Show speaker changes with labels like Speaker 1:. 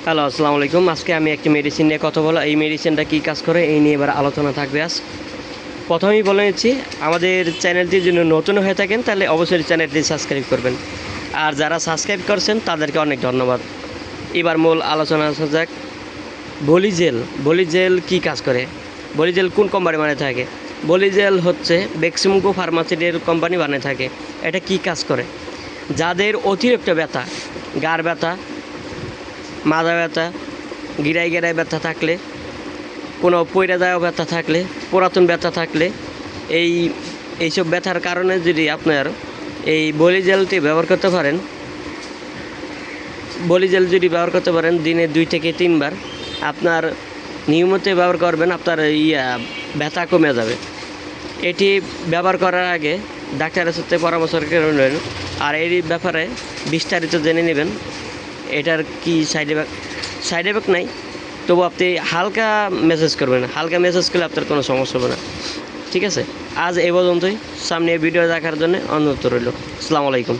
Speaker 1: Hello, আসসালামু আলাইকুম। আজকে আমি একটি মেডিসিন নিয়ে কথা বলা, এই মেডিসিনটা কী কাজ করে এই নিয়ে এবার আলোচনা থাকবে। আজ প্রথমেই বলে নিচ্ছি, আমাদের চ্যানেলটির জন্য নতুন হয়ে থাকেন তাহলে অবশ্যই চ্যানেলটি সাবস্ক্রাইব করবেন, আর যারা সাবস্ক্রাইব করছেন তাদেরকে অনেক ধন্যবাদ। এবার মূল আলোচনা আসা যাক। বলিজেল কী কাজ করে, বলিজেল কোন কোম্পানি বানিয়ে থাকে? বলিজেল হচ্ছে বেক্সিমকো ফার্মাসিউটিক্যাল কোম্পানি বানিয়ে থাকে। এটা কী কাজ করে? যাদের অতিরিক্ত ব্যথা, গাড় ব্যথা, মাজা ব্যথা, গিরায় গিরায় ব্যথা থাকলে, কোনো পইরা যাওয়া ব্যথা থাকলে, পুরাতন ব্যথা থাকলে, এইসব ব্যথার কারণে যদি আপনার এই বলিজেলটি ব্যবহার করতে পারেন, দিনে 2 থেকে 3 বার আপনার নিয়মিত ব্যবহার করবেন, আপনার ব্যথা কমে যাবে। এটি ব্যবহার করার আগে ডাক্তারের সাথে পরামর্শ করে নেবেন, আর এই ব্যাপারে বিস্তারিত জেনে নেবেন। এটার কি সাইড এফেক্ট নাই, তবু আপনি হালকা মেসেজ করবেন, হালকা মেসেজ করলে আপনার কোনো সমস্যা হবে না। ঠিক আছে, আজ এই পর্যন্তই। সামনে ভিডিও দেখার জন্য অনুরোধ রইল। আসসালামু আলাইকুম।